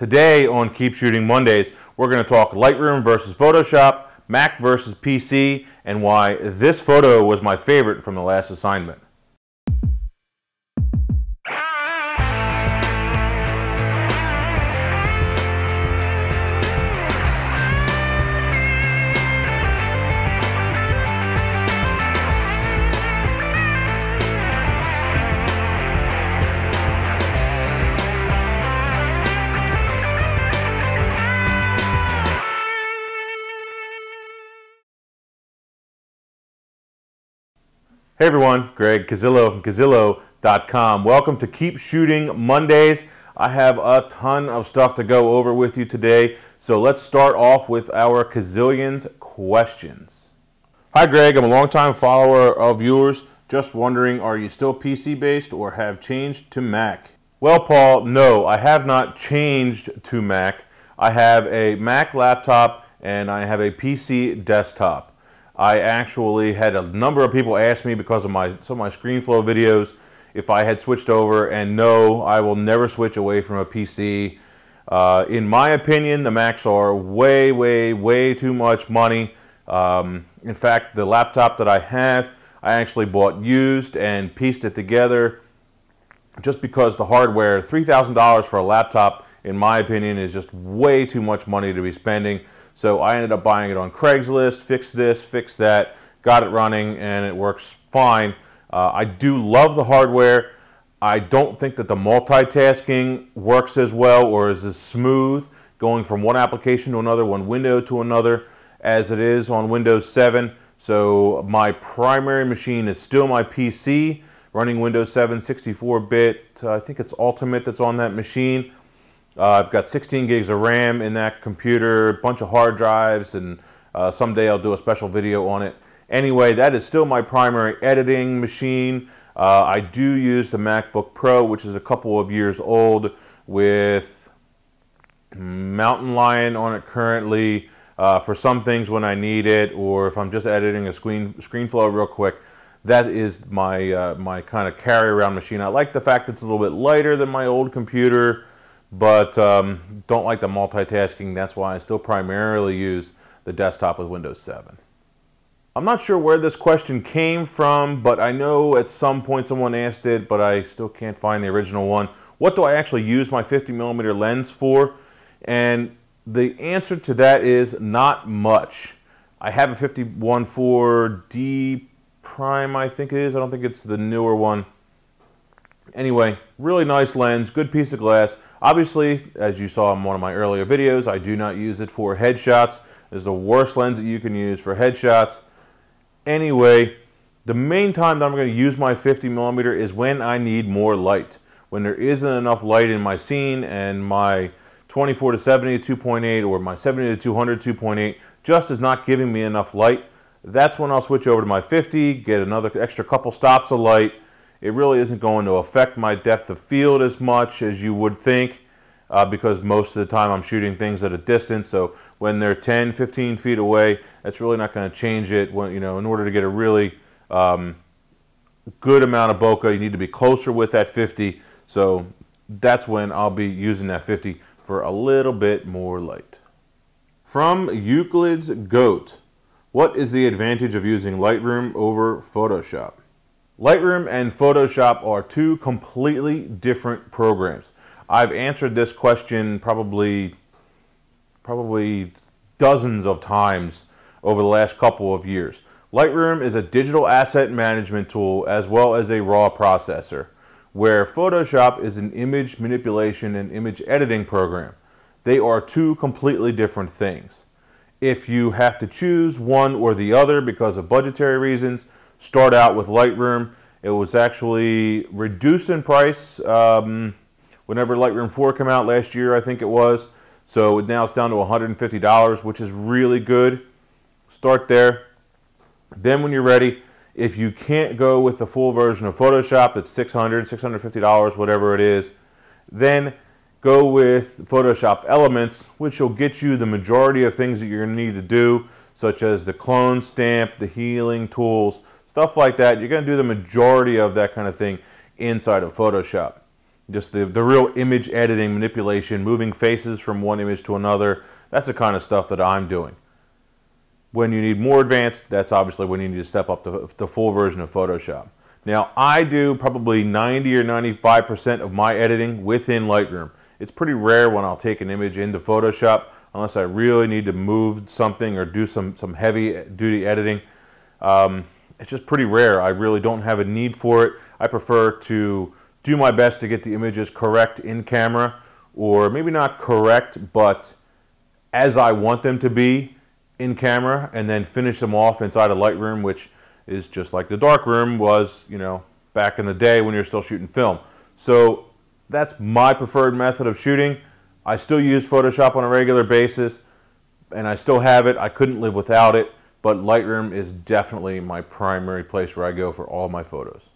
Today on Keep Shooting Mondays, we're going to talk Lightroom versus Photoshop, Mac versus PC, and why this photo was my favorite from the last assignment. Hey everyone, Greg Cazillo from Cazillo.com. Welcome to Keep Shooting Mondays. I have a ton of stuff to go over with you today, so let's start off with our Cazillions questions. Hi Greg, I'm a longtime follower of yours. Just wondering, are you still PC based or have changed to Mac? Well Paul, no, I have not changed to Mac. I have a Mac laptop and I have a PC desktop. I actually had a number of people ask me because of some of my ScreenFlow videos if I had switched over, and no, I will never switch away from a PC. In my opinion, the Macs are way too much money. In fact, the laptop that I have, I actually bought used and pieced it together just because the hardware, $3,000 for a laptop, in my opinion, is just way too much money to be spending. So I ended up buying it on Craigslist, fixed this, fixed that, got it running, and it works fine. I do love the hardware. I don't think that the multitasking works as well or is as smooth going from one application to another, one window to another, as it is on Windows 7. So my primary machine is still my PC, running Windows 7 64-bit. I think it's Ultimate that's on that machine. I've got 16 gigs of RAM in that computer, a bunch of hard drives, and someday I'll do a special video on it. Anyway, that is still my primary editing machine. I do use the MacBook Pro, which is a couple of years old, with Mountain Lion on it currently for some things when I need it, or if I'm just editing a ScreenFlow real quick. That is my, my kind of carry-around machine. I like the fact it's a little bit lighter than my old computer, but don't like the multitasking. That's why I still primarily use the desktop with Windows 7. I'm not sure where this question came from, but I know at some point someone asked it, but I still can't find the original one. What do I actually use my 50mm lens for? And the answer to that is not much. I have a 51.4D Prime, I think it is. I don't think it's the newer one. Anyway, really nice lens, good piece of glass. Obviously, as you saw in one of my earlier videos, I do not use it for headshots. It's the worst lens that you can use for headshots. Anyway, the main time that I'm going to use my 50mm is when I need more light. When there isn't enough light in my scene and my 24 to 70 to 2.8 or my 70 to 200 2.8 just is not giving me enough light, that's when I'll switch over to my 50, get another extra couple stops of light. It really isn't going to affect my depth of field as much as you would think because most of the time I'm shooting things at a distance. So when they're 10, 15 feet away, that's really not going to change it. When, in order to get a really good amount of bokeh, you need to be closer with that 50. So that's when I'll be using that 50 for a little bit more light. From Euclid's Goat, what is the advantage of using Lightroom over Photoshop? Lightroom and Photoshop are two completely different programs. I've answered this question probably dozens of times over the last couple of years. Lightroom is a digital asset management tool as well as a raw processor, where Photoshop is an image manipulation and image editing program. They are two completely different things. If you have to choose one or the other because of budgetary reasons, start out with Lightroom. It was actually reduced in price whenever Lightroom 4 came out last year, I think it was. So now it's down to $150, which is really good. Start there. Then when you're ready, if you can't go with the full version of Photoshop, it's $600, $650, whatever it is, then go with Photoshop Elements, which will get you the majority of things that you're going to need to do, such as the clone stamp, the healing tools, stuff like that. You're going to do the majority of that kind of thing inside of Photoshop. just the real image editing, manipulation, moving faces from one image to another. That's the kind of stuff that I'm doing. When you need more advanced, that's obviously when you need to step up to the full version of Photoshop. Now, I do probably 90 or 95% of my editing within Lightroom. It's pretty rare when I'll take an image into Photoshop unless I really need to move something or do some heavy-duty editing. It's just pretty rare. I really don't have a need for it. I prefer to do my best to get the images correct in camera, or maybe not correct, but as I want them to be in camera, and then finish them off inside of Lightroom, which is just like the darkroom was, you know, back in the day when you're still shooting film. So that's my preferred method of shooting. I still use Photoshop on a regular basis, and I still have it. I couldn't live without it, but Lightroom is definitely my primary place where I go for all my photos.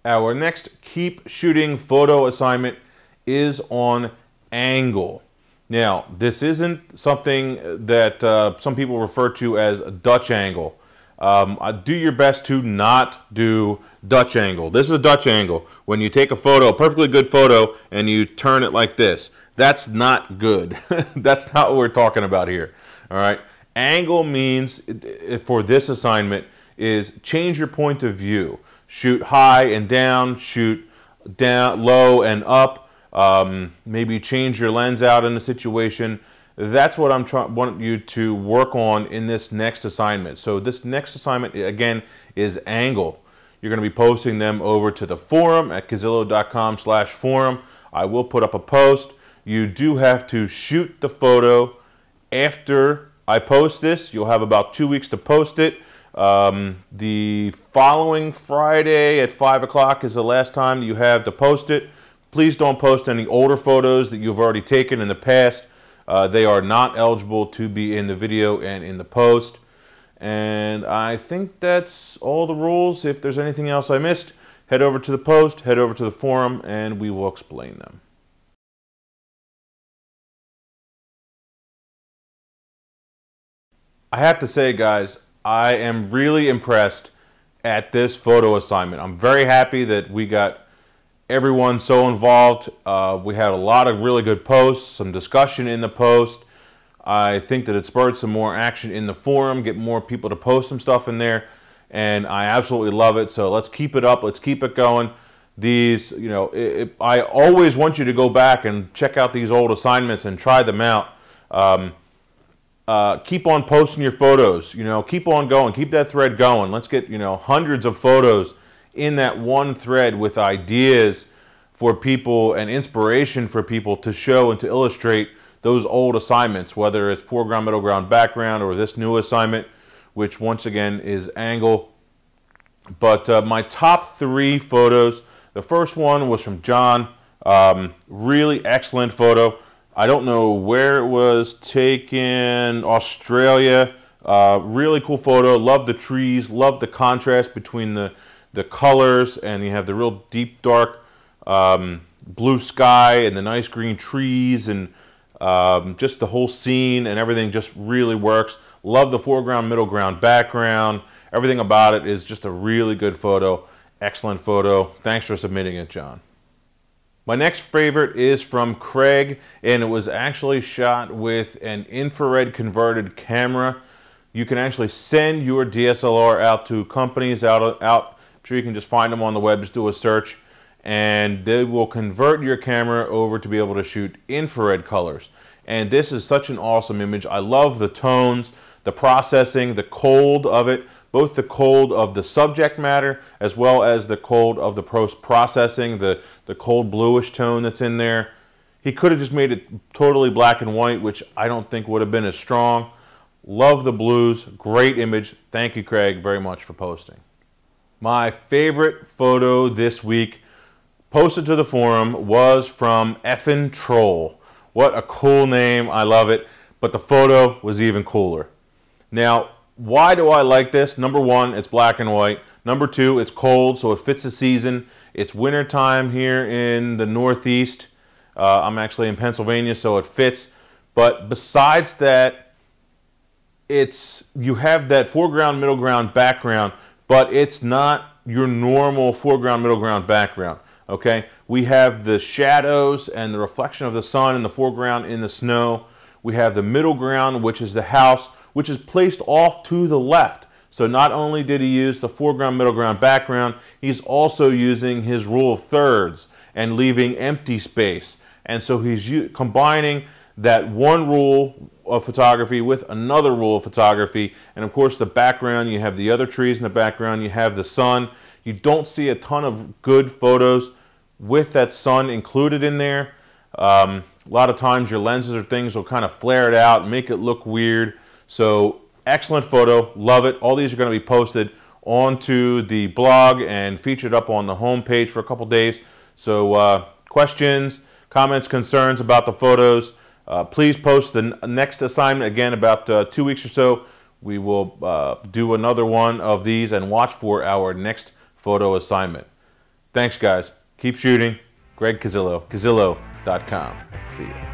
Our next keep shooting photo assignment is on angle. Now, this isn't something that some people refer to as a Dutch angle. Do your best to not do Dutch angle. This is Dutch angle. When you take a photo, a perfectly good photo, and you turn it like this, that's not good. That's not what we're talking about here. All right. Angle means, for this assignment, is change your point of view. Shoot high and down, shoot down, low and up. Maybe change your lens out in a situation. That's what want you to work on in this next assignment. So this next assignment, again, is angle. You're going to be posting them over to the forum at Cazillo.com/forum. I will put up a post. You do have to shoot the photo after I post this. You'll have about 2 weeks to post it. The following Friday at 5 o'clock is the last time you have to post it. Please don't post any older photos that you've already taken in the past. They are not eligible to be in the video and in the post. And I think that's all the rules. If there's anything else I missed, head over to the post, head over to the forum, and we will explain them. I have to say, guys, I am really impressed at this photo assignment. I'm very happy that we got everyone so involved. We had a lot of really good posts, some discussion in the post. I think that it spurred some more action in the forum, get more people to post some stuff in there, and I absolutely love it. So let's keep it up. Let's keep it going. These, you know, I always want you to go back and check out these old assignments and try them out. Keep on posting your photos, you know, keep on going, keep that thread going. Let's get, you know, hundreds of photos in that one thread with ideas for people and inspiration for people to show and to illustrate those old assignments, whether it's foreground, middle ground, background, or this new assignment, which once again is angle. But my top 3 photos, the first one was from John. Really excellent photo. I don't know where it was taken, Australia. Really cool photo. Love the trees, love the contrast between the colors, and you have the real deep dark blue sky and the nice green trees, and just the whole scene and everything just really works. Love the foreground, middle ground, background. Everything about it is just a really good photo. Excellent photo. Thanks for submitting it, John. My next favorite is from Craig, and it was actually shot with an infrared converted camera. You can actually send your DSLR out to companies out. I'm sure you can just find them on the web, just do a search, and they will convert your camera over to be able to shoot infrared colors. And this is such an awesome image. I love the tones, the processing, the cold of it, both the cold of the subject matter as well as the cold of the post-processing, the cold bluish tone that's in there. He could have just made it totally black and white, which I don't think would have been as strong. Love the blues. Great image. Thank you, Craig, very much for posting. My favorite photo this week, posted to the forum, was from Effin' Troll. What a cool name. I love it. But the photo was even cooler. Now, why do I like this? Number one, it's black and white. Number two, it's cold, so it fits the season. It's winter time here in the Northeast. I'm actually in Pennsylvania, so it fits. But besides that, you have that foreground, middle ground, background but it's not your normal foreground, middle ground, background. Okay, we have the shadows and the reflection of the sun in the foreground in the snow. We have the middle ground, which is the house, which is placed off to the left. So not only did he use the foreground, middle ground, background, he's also using his rule of thirds and leaving empty space. And so he's combining that one rule of photography with another rule of photography. And of course the background, you have the other trees in the background, you have the sun. You don't see a ton of good photos with that sun included in there. A lot of times your lenses or things will kind of flare it out and make it look weird. So excellent photo, love it. All these are going to be posted onto the blog and featured up on the home page for a couple days. So questions, comments, concerns about the photos, please post the next assignment. Again, about 2 weeks or so, we will do another one of these and watch for our next photo assignment. Thanks, guys. Keep shooting. Greg Cazillo, Cazillo.com. See you.